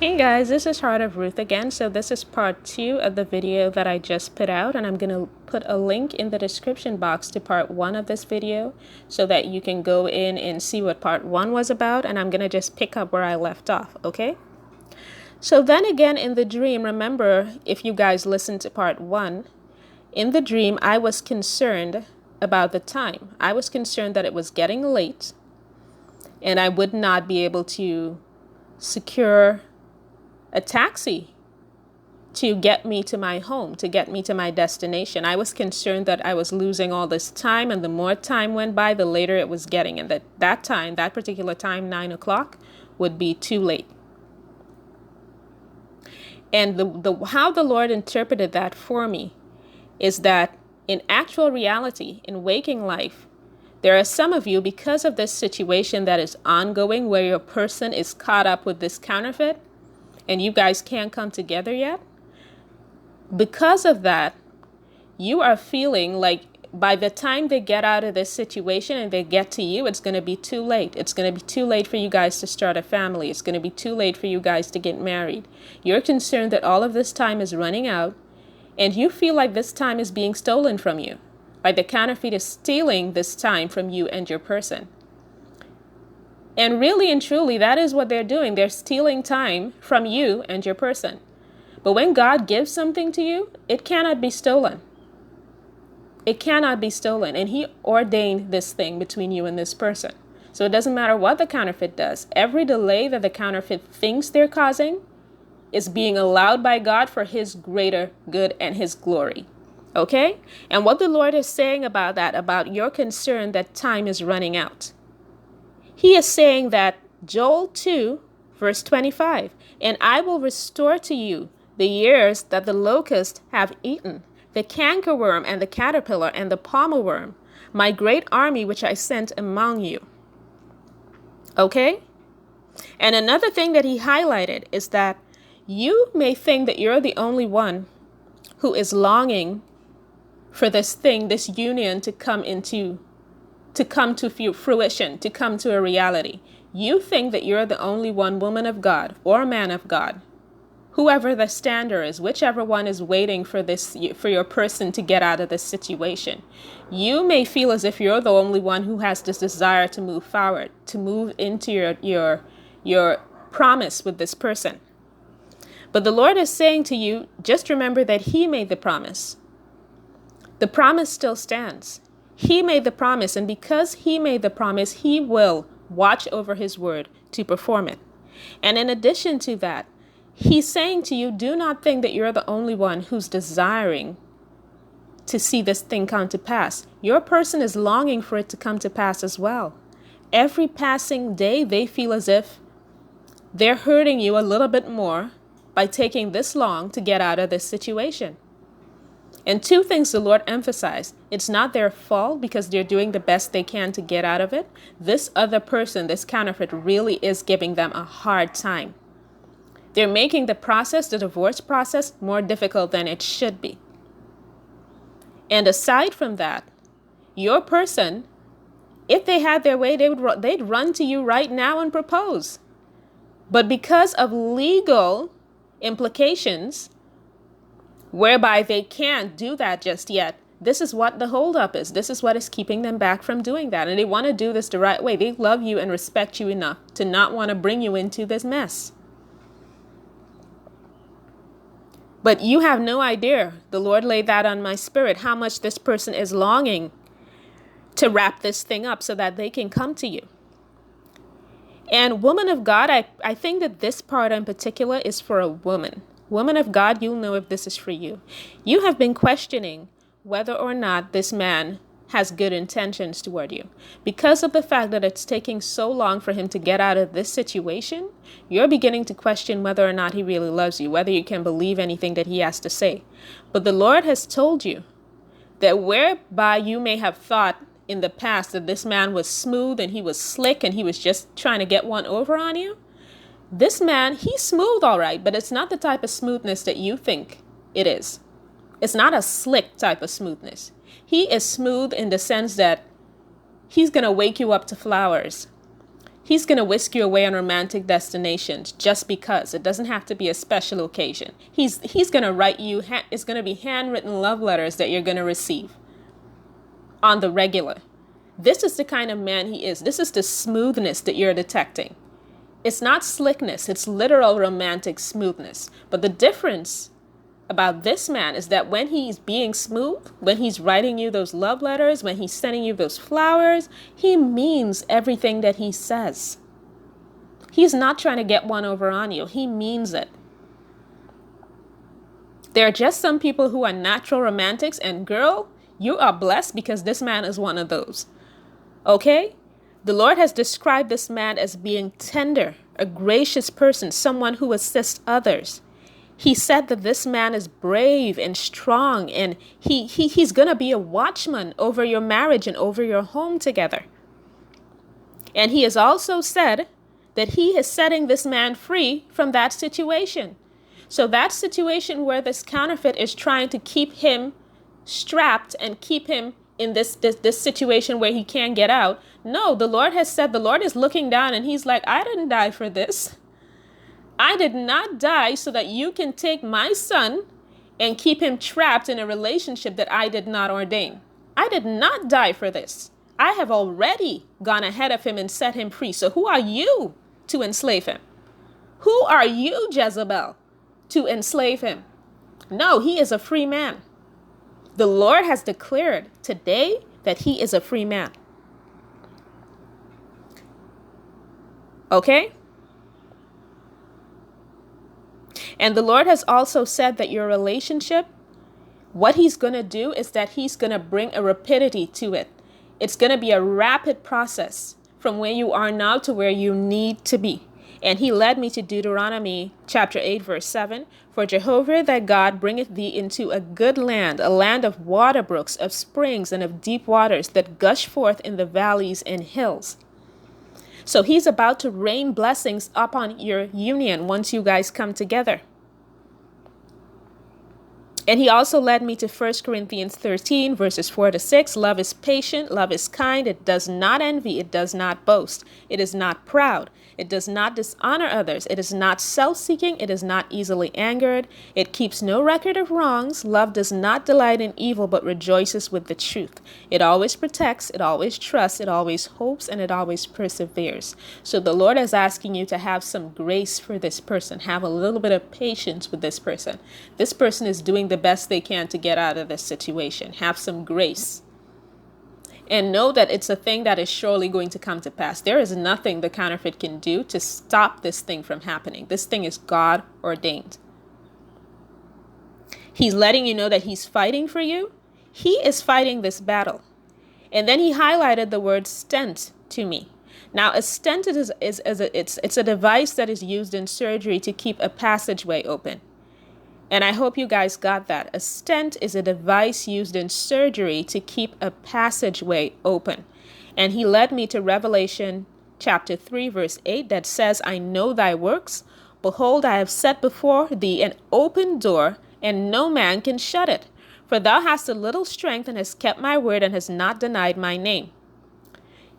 Hey guys, this is Heart of Ruth again. So this is part 2 of the video that I just put out, and I'm going to put a link in the description box to part 1 of this video so that you can go in and see what part 1 was about, and I'm going to just pick up where I left off, okay? So then again in the dream, remember, if you guys listened to part 1, in the dream I was concerned about the time. I was concerned that it was getting late and I would not be able to secure a taxi to get me to my home, to get me to my destination. I was concerned that I was losing all this time, and the more time went by, the later it was getting, and that particular time, 9 o'clock, would be too late. And how the Lord interpreted that for me is that in actual reality, in waking life, there are some of you, because of this situation that is ongoing, where your person is caught up with this counterfeit, and you guys can't come together yet. Because of that, you are feeling like by the time they get out of this situation and they get to you, it's going to be too late. It's going to be too late for you guys to start a family. It's going to be too late for you guys to get married. You're concerned that all of this time is running out, and you feel like this time is being stolen from you. Like the counterfeit is stealing this time from you and your person. And really and truly, that is what they're doing. They're stealing time from you and your person. But when God gives something to you, it cannot be stolen. It cannot be stolen. And He ordained this thing between you and this person. So it doesn't matter what the counterfeit does. Every delay that the counterfeit thinks they're causing is being allowed by God for His greater good and His glory. Okay? And what the Lord is saying about that, about your concern that time is running out, He is saying that Joel 2, verse 25, and I will restore to you the years that the locust have eaten, the cankerworm and the caterpillar and the palmer worm, my great army which I sent among you. Okay? And another thing that he highlighted is that you may think that you're the only one who is longing for this thing, this union to come to fruition, to come to a reality. You think that you're the only one, woman of God or man of God, whoever the stander is, whichever one is waiting for your person to get out of this situation. You may feel as if you're the only one who has this desire to move forward, to move into your promise with this person. But the Lord is saying to you, just remember that He made the promise. The promise still stands. He made the promise, and because He made the promise, He will watch over His word to perform it. And in addition to that, He's saying to you, do not think that you're the only one who's desiring to see this thing come to pass. Your person is longing for it to come to pass as well. Every passing day, they feel as if they're hurting you a little bit more by taking this long to get out of this situation. And two things the Lord emphasized. It's not their fault because they're doing the best they can to get out of it. This other person, this counterfeit, really is giving them a hard time. They're making the process, the divorce process, more difficult than it should be. And aside from that, your person, if they had their way, they'd run to you right now and propose. But because of legal implications, whereby they can't do that just yet, this is what the holdup is. This is what is keeping them back from doing that. And they want to do this the right way. They love you and respect you enough to not want to bring you into this mess. But you have no idea, the Lord laid that on my spirit, how much this person is longing to wrap this thing up so that they can come to you. And woman of God, I think that this part in particular is for a woman. Woman of God, you'll know if this is for you. You have been questioning whether or not this man has good intentions toward you. Because of the fact that it's taking so long for him to get out of this situation, you're beginning to question whether or not he really loves you, whether you can believe anything that he has to say. But the Lord has told you that whereby you may have thought in the past that this man was smooth and he was slick and he was just trying to get one over on you, this man, he's smooth all right, but it's not the type of smoothness that you think it is. It's not a slick type of smoothness. He is smooth in the sense that he's going to wake you up to flowers. He's going to whisk you away on romantic destinations just because. It doesn't have to be a special occasion. He's going to write you, it's going to be handwritten love letters that you're going to receive on the regular. This is the kind of man he is. This is the smoothness that you're detecting. It's not slickness, it's literal romantic smoothness. But the difference about this man is that when he's being smooth, when he's writing you those love letters, when he's sending you those flowers, he means everything that he says. He's not trying to get one over on you. He means it. There are just some people who are natural romantics, and girl, you are blessed because this man is one of those. Okay? The Lord has described this man as being tender, a gracious person, someone who assists others. He said that this man is brave and strong, and he's going to be a watchman over your marriage and over your home together. And he has also said that he is setting this man free from that situation. So that situation where this counterfeit is trying to keep him strapped and keep him in this situation where he can't get out. No, the Lord has said, the Lord is looking down and he's like, I didn't die for this. I did not die so that you can take my son and keep him trapped in a relationship that I did not ordain. I did not die for this. I have already gone ahead of him and set him free. So who are you to enslave him? Who are you, Jezebel, to enslave him? No, he is a free man. The Lord has declared today that he is a free man. Okay? And the Lord has also said that your relationship, what he's going to do is that he's going to bring a rapidity to it. It's going to be a rapid process from where you are now to where you need to be. And he led me to Deuteronomy chapter 8, verse 7. For Jehovah thy God bringeth thee into a good land, a land of water brooks, of springs, and of deep waters that gush forth in the valleys and hills. So he's about to rain blessings upon your union once you guys come together. And he also led me to 1 Corinthians 13, verses 4 to 6. Love is patient, love is kind, it does not envy, it does not boast, it is not proud, it does not dishonor others, it is not self-seeking, it is not easily angered, it keeps no record of wrongs. Love does not delight in evil, but rejoices with the truth. It always protects, it always trusts, it always hopes, and it always perseveres. So the Lord is asking you to have some grace for this person. Have a little bit of patience with this person. This person is doing the best they can to get out of this situation. Have some grace. And know that it's a thing that is surely going to come to pass. There is nothing the counterfeit can do to stop this thing from happening. This thing is God ordained. He's letting you know that he's fighting for you. He is fighting this battle. And then he highlighted the word stent to me. Now, a stent is a device that is used in surgery to keep a passageway open. And I hope you guys got that. A stent is a device used in surgery to keep a passageway open. And he led me to Revelation chapter 3, verse 8 that says, I know thy works. Behold, I have set before thee an open door, and no man can shut it. For thou hast a little strength, and hast kept my word, and hast not denied my name.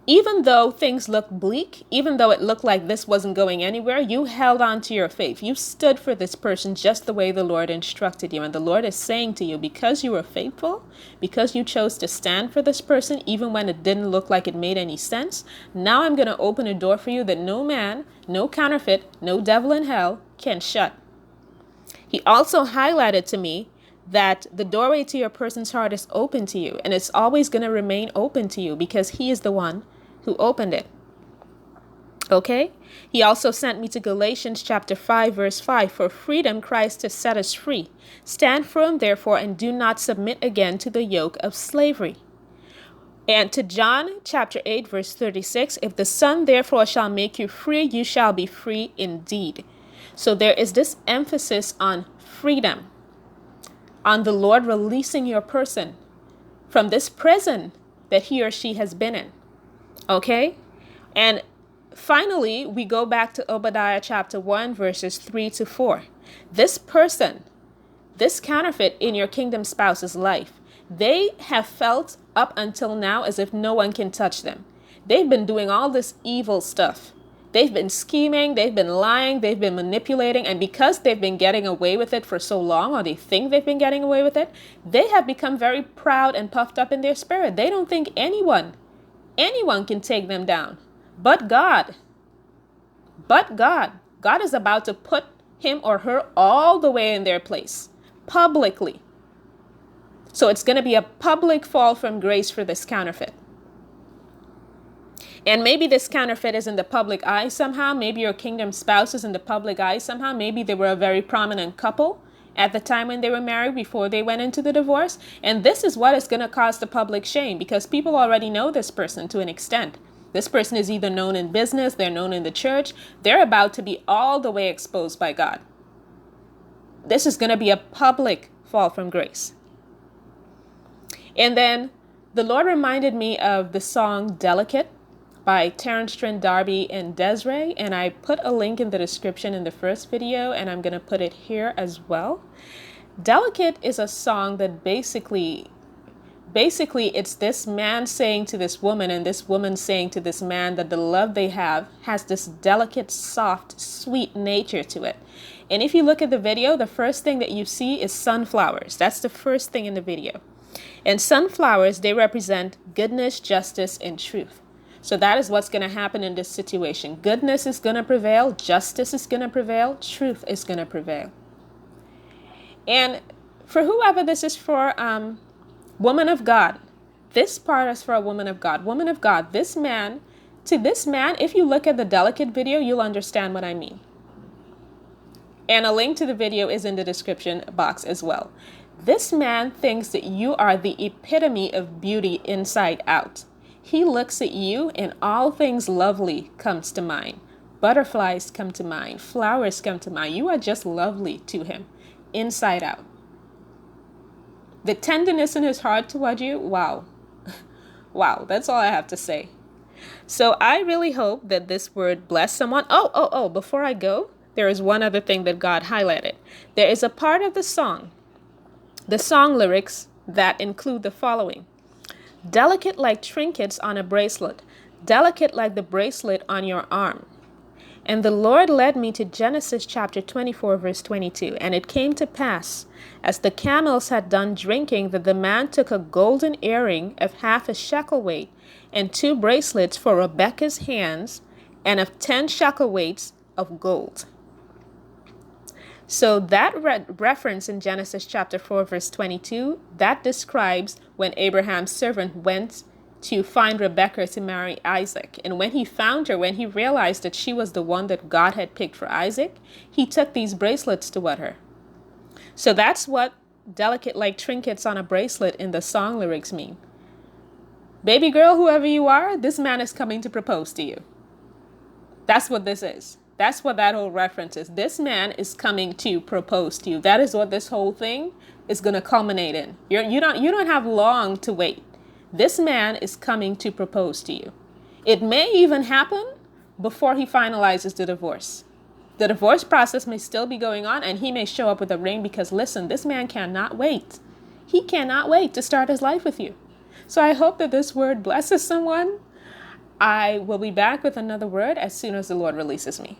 Even though things looked bleak, even though it looked like this wasn't going anywhere, you held on to your faith. You stood for this person just the way the Lord instructed you. And the Lord is saying to you, because you were faithful, because you chose to stand for this person, even when it didn't look like it made any sense, now I'm going to open a door for you that no man, no counterfeit, no devil in hell can shut. He also highlighted to me that the doorway to your person's heart is open to you, and it's always going to remain open to you because he is the one who opened it. Okay? He also sent me to Galatians chapter 5, verse 5. For freedom Christ has set us free. Stand firm, therefore, and do not submit again to the yoke of slavery. And to John chapter 8, verse 36. If the Son therefore shall make you free, you shall be free indeed. So there is this emphasis on freedom, on the Lord releasing your person from this prison that he or she has been in. Okay? And finally, we go back to Obadiah chapter 1, verses 3 to 4. This person, this counterfeit in your kingdom spouse's life, they have felt up until now as if no one can touch them. They've been doing all this evil stuff. They've been scheming, they've been lying, they've been manipulating, and because they've been getting away with it for so long, or they think they've been getting away with it, they have become very proud and puffed up in their spirit. They don't think anyone can take them down. But God. God is about to put him or her all the way in their place, publicly. So it's going to be a public fall from grace for this counterfeit. And maybe this counterfeit is in the public eye somehow. Maybe your kingdom spouse is in the public eye somehow. Maybe they were a very prominent couple at the time when they were married before they went into the divorce. And this is what is going to cause the public shame, because people already know this person to an extent. This person is either known in business, they're known in the church. They're about to be all the way exposed by God. This is going to be a public fall from grace. And then the Lord reminded me of the song Delicate by Terrence Trent D'Arby and Desiree, and I put a link in the description in the first video, and I'm going to put it here as well. Delicate is a song that basically it's this man saying to this woman and this woman saying to this man that the love they have has this delicate, soft, sweet nature to it. And if you look at the video, the first thing that you see is sunflowers. That's the first thing in the video. And sunflowers, they represent goodness, justice, and truth. So that is what's going to happen in this situation. Goodness is going to prevail. Justice is going to prevail. Truth is going to prevail. And for whoever this is for, woman of God, this part is for a woman of God. Woman of God, this man, if you look at the Delicate video, you'll understand what I mean. And a link to the video is in the description box as well. This man thinks that you are the epitome of beauty inside out. He looks at you and all things lovely comes to mind. Butterflies come to mind. Flowers come to mind. You are just lovely to him, inside out. The tenderness in his heart toward you, wow. Wow, that's all I have to say. So I really hope that this word bless someone. Before I go, there is one other thing that God highlighted. There is a part of the song lyrics that include the following. Delicate like trinkets on a bracelet, delicate like the bracelet on your arm. And the Lord led me to Genesis chapter 24, verse 22. And it came to pass, as the camels had done drinking, that the man took a golden earring of half a shekel weight, and 2 bracelets for Rebekah's hands, and of 10 shekel weights of gold. So that reference in Genesis chapter 4, verse 22, that describes when Abraham's servant went to find Rebekah to marry Isaac. And when he found her, when he realized that she was the one that God had picked for Isaac, he took these bracelets toward her. So that's what delicate like trinkets on a bracelet in the song lyrics mean. Baby girl, whoever you are, this man is coming to propose to you. That's what this is. That's what that whole reference is. This man is coming to propose to you. That is what this whole thing is going to culminate in. You don't have long to wait. This man is coming to propose to you. It may even happen before he finalizes the divorce. The divorce process may still be going on, and he may show up with a ring because, listen, this man cannot wait. He cannot wait to start his life with you. So I hope that this word blesses someone. I will be back with another word as soon as the Lord releases me.